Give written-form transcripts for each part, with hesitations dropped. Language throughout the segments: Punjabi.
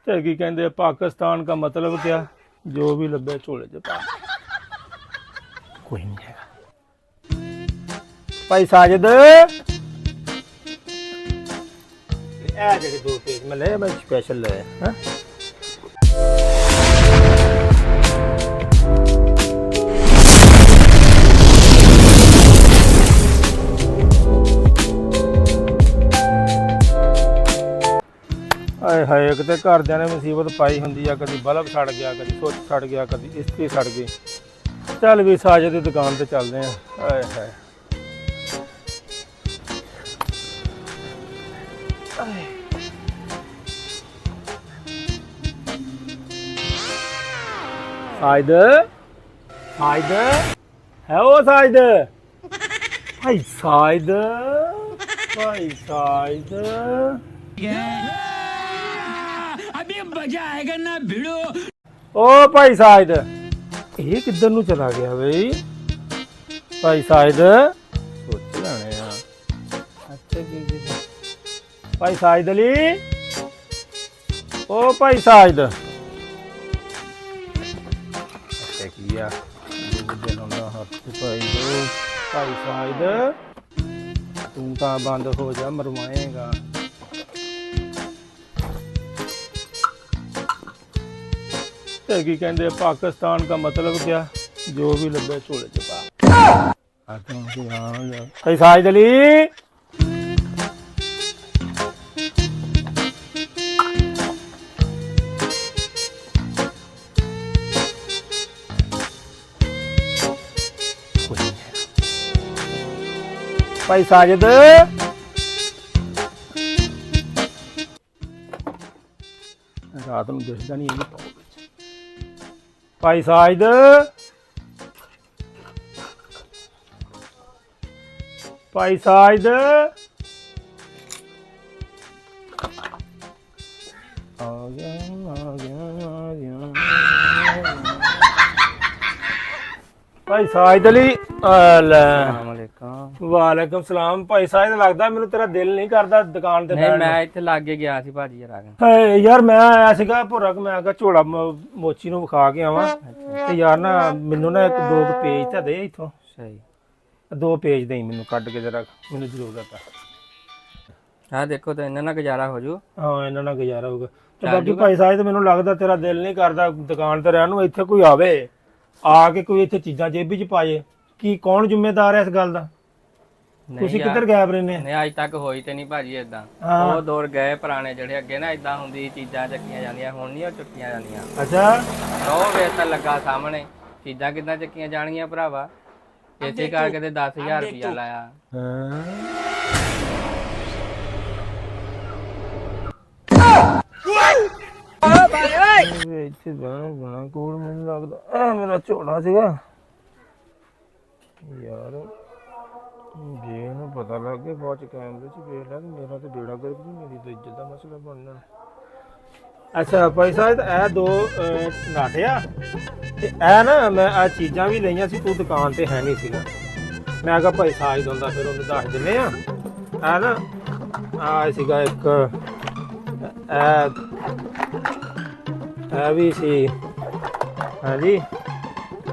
ਤੇ ਕੀ ਕਹਿੰਦੇ ਪਾਕਿस्तान का मतलब क्या जो भी लभे झोले च पा कोई नहीं है भाई साजिद जेडे दो पेज मैं ले मैं स्पेशल ले हैं ਹਾਏ ਹਾਏ ਕਿਤੇ ਘਰਦਿਆਂ ਨੇ ਮੁਸੀਬਤ ਪਾਈ ਹੁੰਦੀ ਆ ਕਦੀ ਬਲਬ ਸੜ ਗਿਆ ਕਦੀ ਸੁੱਚ ਸੜ ਗਿਆ ਕਦੀ ਇਸਤਰੀ ਸੜ ਗਈ ਚੱਲ ਵੀ ਸਾਜੇ ਦੀ ਦੁਕਾਨ ਤੇ ਚੱਲਦੇ ਆ ਹਾਏ ਹਾਏ ਸਾਜਦ ਸਾਜਦ ਹੈ ਉਹ ਸਾਜਦ ਭਾਈ ਸਾਜਦ ਭਾਈ ਸਾਜਦ अभी मजा आएगा ना भिड़ो ओ भाई साहिद ये किधर नु चला गया भाई भाई साहिद सोच लाने यार अच्छा की भाई साहिद अली ओ भाई साहिद अच्छा किया दिन ना हाथ भाई दो भाई साहिद तू तो बंद हो जा मरवाएगा की कहते पाकिस्तान का मतलब क्या जो भी लभे झोले च पा साजिद अली भाई साजिद रात में दिखता नहीं है भाई साजिद भाई साजिद आ गया भाई साजिद अली वालेकुम सलाम भाई साजिद लगदा मेनू तेरा दिल नहीं करदा दुकान ते नहीं मैं इत्थे लागे गया सी भाजी जरा यार मैं आया सीगा भुरक मैं कहा झोला मोची नूं विखा के आवां ते यार ना मैनू ना एक दो पेज तां दे इथों सही दो पेज देई मैनू कढ के जरा मैनू जरूरत है हां देखो तो इन्ना ना गुजारा हो जू हां इन्ना ना गुजारा होगा ते बाकी भाई साहिद मैनू लगदा तेरा दिल नहीं करदा दुकान ते रहन नूं इत्थे कोई आवे आके कोई इत्थे चीज़ां जेबी च पाए की कौन जिम्मेदार है इस गल दा ਤੁਸੀਂ ਕਿੱਧਰ ਗਾਇਬ ਰਹਿੰਦੇ ਨਹੀਂ ਅੱਜ ਤੱਕ ਹੋਈ ਤੇ ਨਹੀਂ ਭਾਜੀ ਇਦਾਂ ਉਹ ਦੌਰ ਗਏ ਪੁਰਾਣੇ ਜਿਹੜੇ ਅੱਗੇ ਨਾ ਇਦਾਂ ਹੁੰਦੀ ਚੀਜ਼ਾਂ ਚੱਕੀਆਂ ਜਾਂਦੀਆਂ ਹੁਣ ਨਹੀਂ ਉਹ ਚੱਕੀਆਂ ਜਾਂਦੀਆਂ ਅੱਛਾ ਉਹ ਵੇਖ ਤਾਂ ਲੱਗਾ ਸਾਹਮਣੇ ਚੀਜ਼ਾਂ ਕਿੱਦਾਂ ਚੱਕੀਆਂ ਜਾਣਗੀਆਂ ਭਰਾਵਾ ਇਸੇ ਕਰਕੇ ਤੇ 10000 ਰੁਪਇਆ ਲਾਇਆ ਇੱਥੇ ਬਣਾ ਕੋਲ ਮੈਨੂੰ ਲੱਗਦਾ ਇਹ ਮੇਰਾ ਝੋਲਾ ਸੀਗਾ ਯਾਰ ਜੇ ਇਹਨੂੰ ਪਤਾ ਲੱਗ ਗਿਆ ਬਾਅਦ ਚ ਕੈਮਰੇ ਚ ਵੇਖ ਲੈ ਮੇਰਾ ਤੇ ਬੇੜਾ ਗਰਕ ਨਹੀਂ ਮੇਰੀ ਤਾਂ ਇੱਜ਼ਤ ਦਾ ਮਸਲਾ ਬਣਨਾ ਅੱਛਾ ਭਾਈ ਸਾਹਿਬ ਇਹ ਦੋ ਨਾਟਿਆ ਤੇ ਇਹ ਨਾ ਮੈਂ ਆ ਚੀਜ਼ਾਂ ਵੀ ਲਈਆਂ ਸੀ ਤੂੰ ਦੁਕਾਨ ਤੇ ਹੈ ਨਹੀਂ ਸੀਗਾ ਮੈਂ ਕਿਹਾ ਭਾਈ ਸਾਜ ਹੁੰਦਾ ਫਿਰ ਉਹਨੂੰ ਦੱਸ ਦਿੰਦੇ ਆ ਇਹ ਨਾ ਆ ਸੀਗਾ ਇੱਕ ਇਹ ਵੀ ਸੀ ਹਾਂਜੀ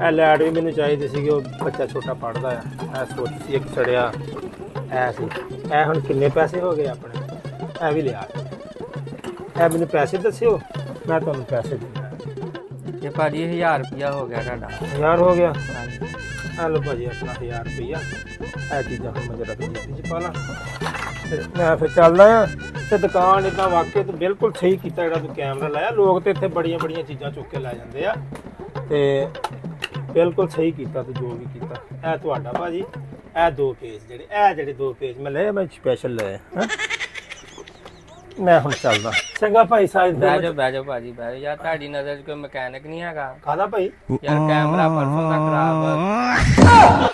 ਇਹ ਲੈਟ ਵੀ ਮੈਨੂੰ ਚਾਹੀਦੀ ਸੀਗੀ ਉਹ ਬੱਚਾ ਛੋਟਾ ਪੜ੍ਹਦਾ ਆ ਇਹ ਸੋਚ ਸੀ ਇੱਕ ਛੜਿਆ ਇਹ ਸੀ ਇਹ ਹੁਣ ਕਿੰਨੇ ਪੈਸੇ ਹੋ ਗਏ ਆਪਣੇ ਇਹ ਵੀ ਲਿਆ ਇਹ ਮੈਨੂੰ ਪੈਸੇ ਦੱਸਿਓ ਮੈਂ ਤੁਹਾਨੂੰ ਪੈਸੇ ਦਿੰਦਾ ਇਹ ਭਾਜੀ 1000 ਰੁਪਇਆ ਹੋ ਗਿਆ ਤੁਹਾਡਾ 1000 ਹੋ ਗਿਆ ਹਲੋ ਭਾਜੀ ਆਪਣਾ 1000 ਰੁਪਇਆ ਇਹ ਚੀਜ਼ਾਂ ਹੁਣ ਮੈਂ ਜਰਾ ਜੇਬੀ ਚ ਪਾ ਲਾਂ ਮੈਂ ਫਿਰ ਚੱਲਦਾ ਆ ਤੇ ਦੁਕਾਨ ਇੱਦਾਂ ਵਾਕਿਆ ਤੂੰ ਬਿਲਕੁਲ ਸਹੀ ਕੀਤਾ ਜਿਹੜਾ ਤੂੰ ਕੈਮਰਾ ਲਾਇਆ ਲੋਕ ਤੇ ਇੱਥੇ ਬੜੀਆਂ ਬੜੀਆਂ ਚੀਜ਼ਾਂ ਚੁੱਕ ਕੇ ਲੈ ਜਾਂਦੇ ਆ ਤੇ ਬਿਲਕੁਲ ਸਹੀ ਕੀਤਾ ਤੂੰ ਜੋ ਵੀ ਕੀਤਾ ਇਹ ਤੁਹਾਡਾ ਭਾਜੀ ਇਹ ਦੋ ਪੇਜ ਜਿਹੜੇ ਦੋ ਪੇਜ ਮੈਂ ਲਏ ਮੈਂ ਸਪੈਸ਼ਲ ਲਏ ਮੈਂ ਹੁਣ ਚੱਲਦਾ ਚੰਗਾ ਭਾਈ ਸਾਹਿਬ ਬਹਿ ਜਾਓ ਭਾਜੀ ਬਹਿ ਜਾਓ ਯਾਰ ਤੁਹਾਡੀ ਨਜ਼ਰ 'ਚ ਕੋਈ ਮਕੈਨਿਕ ਨਹੀਂ ਹੈਗਾ ਕਾਹਦਾ ਭਾਈ ਯਾਰ ਕੈਮਰਾ ਪਰਸੋਂ ਦਾ ਖਰਾਬ